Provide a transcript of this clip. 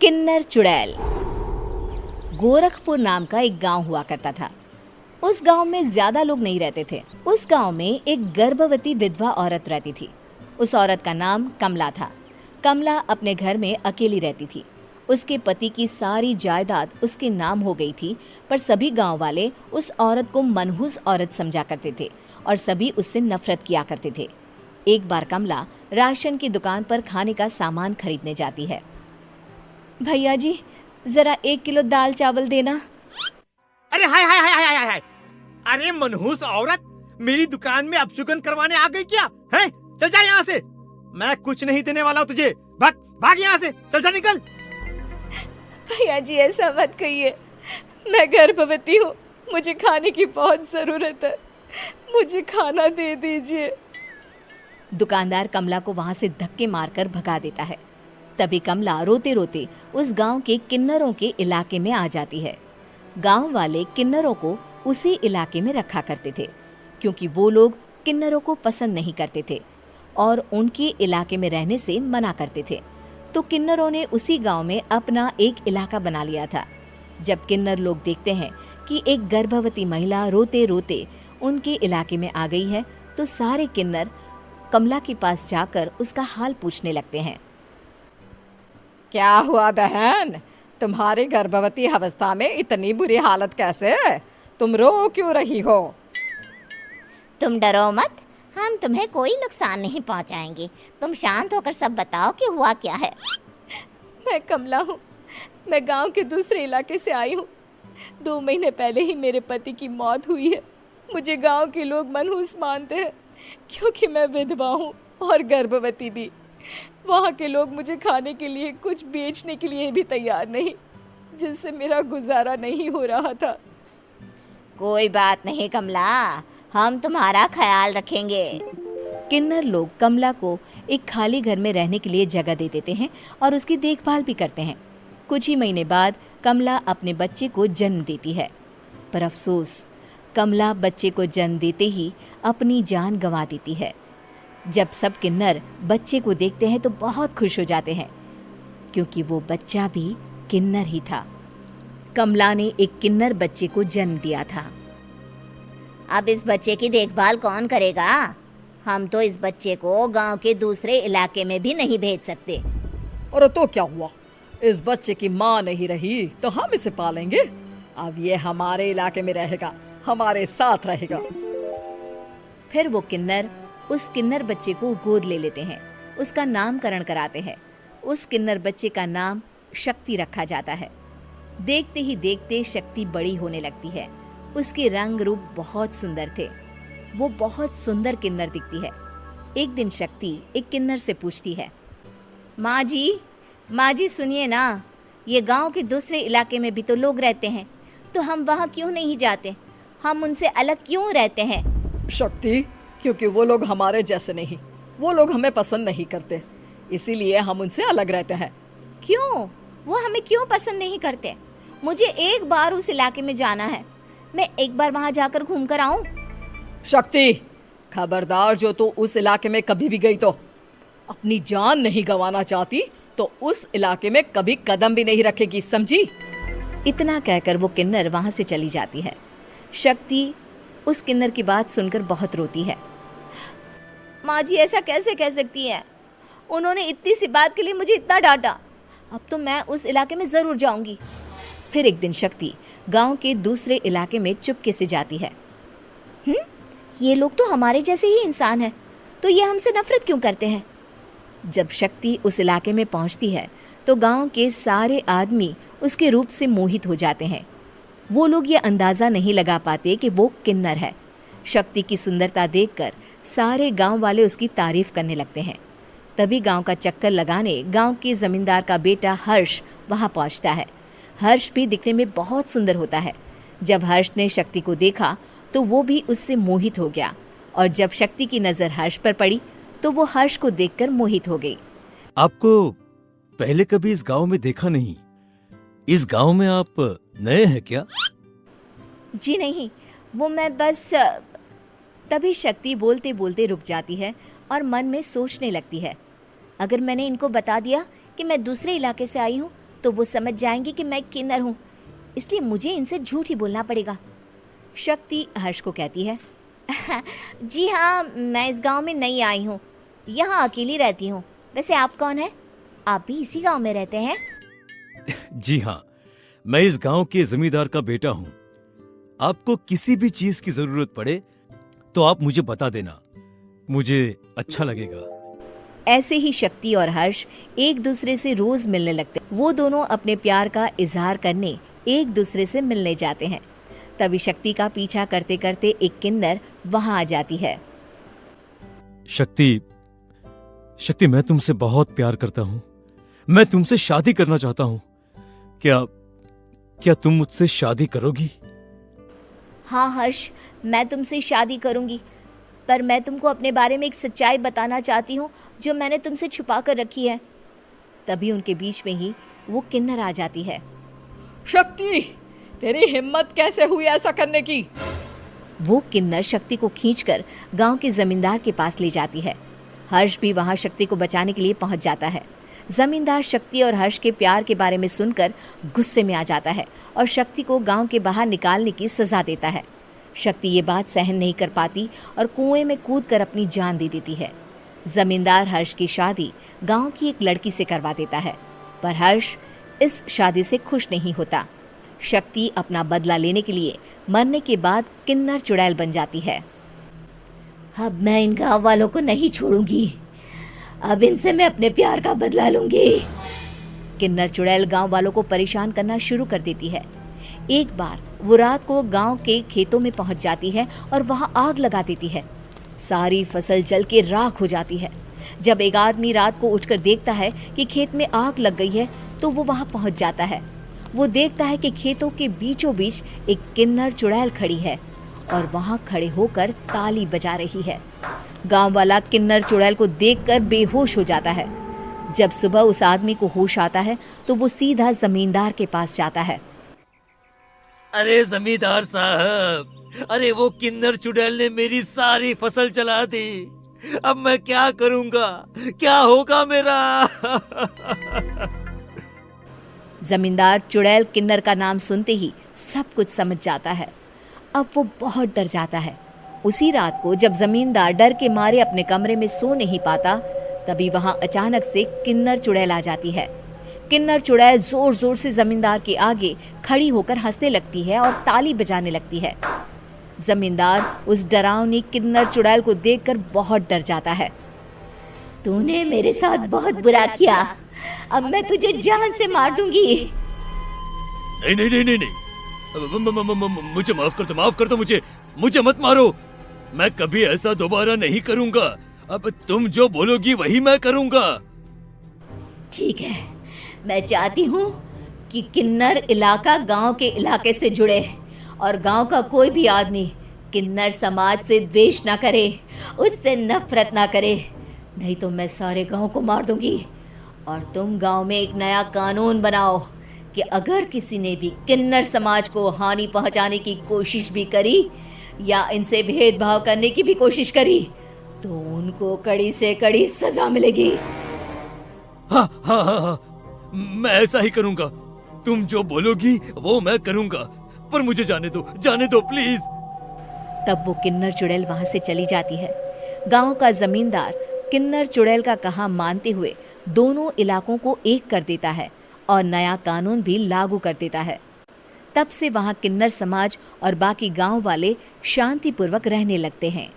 किन्नर चुड़ैल। गोरखपुर नाम का एक गांव हुआ करता था। उस गांव में ज्यादा लोग नहीं रहते थे। उस गांव में एक गर्भवती विधवा औरत रहती थी। उस औरत का नाम कमला था। कमला अपने घर में अकेली रहती थी। उसके पति की सारी जायदाद उसके नाम हो गई थी, पर सभी गांव वाले उस औरत को मनहूस औरत समझा करते थे और सभी उससे नफरत किया करते थे। एक बार कमला राशन की दुकान पर खाने का सामान खरीदने जाती है। भैया जी, जरा 1 किलो दाल चावल देना। अरे हाय हाय हाय हाय हाय! अरे मनहूस औरत, मेरी दुकान में अपशुगन करवाने आ गई क्या? हैं? चल जा यहाँ से। मैं कुछ नहीं देने वाला हूँ तुझे। भाग भाग यहाँ से, चल जा, निकल। भैया जी, ऐसा मत कहिए। मैं गर्भवती हूँ, मुझे खाने की बहुत जरूरत है। मुझे खाना दे दीजिए। दुकानदार कमला को वहां से धक्के मारकर भगा देता है। तभी कमला रोते रोते उस गांव के किन्नरों के इलाके में आ जाती है। गांव वाले किन्नरों को उसी इलाके में रखा करते थे, क्योंकि वो लोग किन्नरों को पसंद नहीं करते थे और उनके इलाके में रहने से मना करते थे। तो किन्नरों ने उसी गांव में अपना एक इलाका बना लिया था। जब किन्नर लोग देखते हैं कि एक गर्भवती महिला रोते रोते उनके इलाके में आ गई है, तो सारे किन्नर कमला के पास जाकर उसका हाल पूछने लगते हैं। क्या हुआ बहन, तुम्हारी गर्भवती अवस्था में इतनी बुरी हालत कैसे? तुम रो क्यों रही हो? तुम डरो मत, हम तुम्हें कोई नुकसान नहीं पहुंचाएंगे। तुम शांत होकर सब बताओ कि हुआ क्या है। मैं कमला हूँ। मैं गांव के दूसरे इलाके से आई हूँ। 2 महीने पहले ही मेरे पति की मौत हुई है। मुझे गांव के लोग मनहूस मानते हैं, क्योंकि मैं विधवा हूँ और गर्भवती भी। वहाँ के लोग मुझे खाने के लिए कुछ बेचने के लिए भी तैयार नहीं, जिससे मेरा गुजारा नहीं हो रहा था। कोई बात नहीं कमला, हम तुम्हारा ख्याल रखेंगे। किन्नर लोग कमला को एक खाली घर में रहने के लिए जगह दे देते हैं और उसकी देखभाल भी करते हैं। कुछ ही महीने बाद कमला अपने बच्चे को जन्म देती है, पर अफसोस, कमला बच्चे को जन्म देते ही अपनी जान गंवा देती है। जब सब किन्नर बच्चे को देखते हैं तो बहुत खुश हो जाते हैं, क्योंकि वो बच्चा भी किन्नर ही था। कमला ने एक किन्नर बच्चे को जन्म दिया था। अब इस बच्चे की देखभाल कौन करेगा? हम तो इस बच्चे को गांव के दूसरे इलाके में भी नहीं भेज सकते। और तो क्या हुआ, इस बच्चे की माँ नहीं रही तो हम इसे पालेंगे। अब ये हमारे इलाके में रहेगा, हमारे साथ रहेगा। फिर वो किन्नर उस किन्नर बच्चे को गोद ले लेते हैं, उसका नामकरण कराते हैं। उस किन्नर बच्चे का नाम शक्ति रखा जाता है। देखते ही देखते शक्ति बड़ी होने लगती है। उसके रंग रूप बहुत सुंदर थे। वो बहुत सुंदर किन्नर दिखती है। एक दिन शक्ति एक किन्नर से पूछती है, माँ जी सुनिए ना, ये गांव के दूसरे इलाके में भी तो लोग रहते हैं, तो हम वहाँ क्यों नहीं जाते? हम उनसे अलग क्यों रहते हैं? शक्ति, क्योंकि वो लोग हमारे जैसे नहीं, वो लोग हमें पसंद नहीं करते, इसीलिए हम उनसे अलग रहते हैं। क्यों? वो हमें क्यों पसंद नहीं करते? मुझे एक बार उस इलाके में जाना है। मैं एक बार वहाँ जाकर घूम कर आऊँ। शक्ति, खबरदार, जो तू उस इलाके में कभी भी गई तो अपनी जान नहीं गंवाना चाहती तो उस इलाके में कभी कदम भी नहीं रखेगी, समझी? इतना कहकर वो किन्नर वहाँ से चली जाती है। शक्ति उस किन्नर की बात सुनकर बहुत रोती है। माँ जी, ऐसा कैसे कह सकती हैं? उन्होंने इतनी सी बात के लिए मुझे इतना डांटा। अब तो मैं उस इलाके में ज़रूर जाऊंगी। फिर एक दिन शक्ति गांव के दूसरे इलाके में चुपके से जाती है। ये लोग तो हमारे जैसे ही इंसान हैं, तो ये हमसे नफरत क्यों करते हैं? जब शक्ति उस इलाके में पहुंचती है तो गांव के सारे आदमी उसके रूप से मोहित हो जाते हैं। वो लोग ये अंदाज़ा नहीं लगा पाते कि वो किन्नर है। शक्ति की सुंदरता देखकर सारे गांव वाले उसकी तारीफ करने लगते हैं। तभी गांव का चक्कर लगाने गांव के जमींदार का बेटा हर्ष वहां पहुंचता है। हर्ष भी दिखने में बहुत सुंदर होता है। जब हर्ष ने शक्ति को देखा तो वो भी उससे मोहित हो गया, और जब शक्ति की नज़र हर्ष पर पड़ी तो वो हर्ष को देखकर मोहित हो गई। आपको पहले कभी इस गांव में देखा नहीं। इस गांव में आप नए हैं क्या? जी नहीं, वो मैं बस। तभी शक्ति बोलते बोलते रुक जाती है और मन में सोचने लगती है, अगर मैंने इनको बता दिया कि मैं दूसरे इलाके से आई हूँ तो वो समझ जाएंगे कि मैं किन्नर हूँ, इसलिए मुझे इनसे झूठ ही बोलना पड़ेगा। शक्ति हर्ष को कहती है, जी हाँ, मैं इस गांव में नई आई हूँ, यहाँ अकेली रहती हूँ। वैसे आप कौन है? आप भी इसी गांव में रहते हैं? जी हाँ, मैं इस गांव के जमींदार का बेटा हूँ। आपको किसी भी चीज की जरूरत पड़े तो आप मुझे बता देना, मुझे अच्छा लगेगा। ऐसे ही शक्ति और हर्ष एक दूसरे से रोज मिलने लगते। वो दोनों अपने प्यार का इजहार करने एक दूसरे से मिलने जाते हैं। तभी शक्ति का पीछा करते करते एक किन्नर वहां आ जाती है। शक्ति, मैं तुमसे बहुत प्यार करता हूँ। मैं तुमसे शादी करना चाहता हूँ। क्या तुम मुझसे शादी करोगी? हाँ हर्ष, मैं तुमसे शादी करूंगी, पर मैं तुमको अपने बारे में एक सच्चाई बताना चाहती हूँ जो मैंने तुमसे छुपा कर रखी है। तभी उनके बीच में ही वो किन्नर आ जाती है। शक्ति, तेरी हिम्मत कैसे हुई ऐसा करने की? वो किन्नर शक्ति को खींचकर गांव के जमींदार के पास ले जाती है। हर्ष भी वहां शक्ति को बचाने के लिए पहुंच जाता है। जमींदार शक्ति और हर्ष के प्यार के बारे में सुनकर गुस्से में आ जाता है और शक्ति को गांव के बाहर निकालने की सजा देता है। शक्ति ये बात सहन नहीं कर पाती और कुएं में कूदकर अपनी जान दे देती है। जमींदार हर्ष की शादी गांव की एक लड़की से करवा देता है, पर हर्ष इस शादी से खुश नहीं होता। शक्ति अपना बदला लेने के लिए मरने के बाद किन्नर चुड़ैल बन जाती है। अब मैं इन गाँव वालों को नहीं छोड़ूंगी, अब इनसे मैं अपने प्यार का बदला लूंगी। किन्नर चुड़ैल गांव वालों को परेशान करना शुरू कर देती है। एक बार वो रात को गांव के खेतों में पहुंच जाती है और वहां आग लगा देती है। सारी फसल जल के राख हो जाती है। जब एक आदमी रात को उठकर देखता है कि खेत में आग लग गई है तो वो वहां पहुंच जाता है। वो देखता है कि खेतों के बीचों बीच एक किन्नर चुड़ैल खड़ी है और वहां खड़े होकर ताली बजा रही है। गांव वाला किन्नर चुड़ैल को देखकर बेहोश हो जाता है। जब सुबह उस आदमी को होश आता है तो वो सीधा जमींदार के पास जाता है। अरे जमींदार साहब, अरे वो किन्नर चुड़ैल ने मेरी सारी फसल जला दी। अब मैं क्या करूंगा? क्या होगा मेरा? जमींदार चुड़ैल किन्नर का नाम सुनते ही सब कुछ समझ जाता है। अब वो बहुत डर जाता है। उसी रात को जब जमींदार डर के मारे अपने कमरे में सो नहीं पाता, तभी वहां अचानक से किन्नर चुड़ैल आ जाती है। किन्नर चुड़ैल जोर जोर से जमींदार के आगे खड़ी होकर हंसने लगती है और ताली बजाने लगती है। जमींदार उस डरावनी किन्नर चुड़ैल को देखकर बहुत डर जाता है। तूने मेरे साथ बहुत बुरा किया, अब मैं तुझे जान से मार दूंगी। नहीं नहीं नहीं नहीं नहीं, मुझे माफ कर दो, मुझे मत मारो। मैं कभी ऐसा दोबारा नहीं करूंगा। अब तुम जो बोलोगी वही मैं करूंगा। ठीक है, मैं चाहती हूँ कि किन्नर इलाका गांव के इलाके से जुड़े और गांव का कोई भी आदमी किन्नर समाज से द्वेष ना करे, उससे नफरत ना करे, नहीं तो मैं सारे गांव को मार दूंगी। और तुम गांव में एक नया कानून बनाओ कि अगर किसी ने भी किन्नर समाज को हानि पहुंचाने की कोशिश भी करी या इनसे भेदभाव करने की भी कोशिश करी तो उनको कड़ी से कड़ी सजा मिलेगी। हाँ हाँ हाँ हाँ, मैं ऐसा ही करूंगा। तुम जो बोलोगी वो मैं करूंगा, पर मुझे जाने दो प्लीज। तब वो किन्नर चुड़ैल वहां से चली जाती है। गांव का जमींदार किन्नर चुड़ैल का कहा मानते हुए दोनों इलाकों को एक कर देता है और नया कानून भी लागू कर देता है। तब से वहां किन्नर समाज और बाकी गांव वाले शांतिपूर्वक रहने लगते हैं।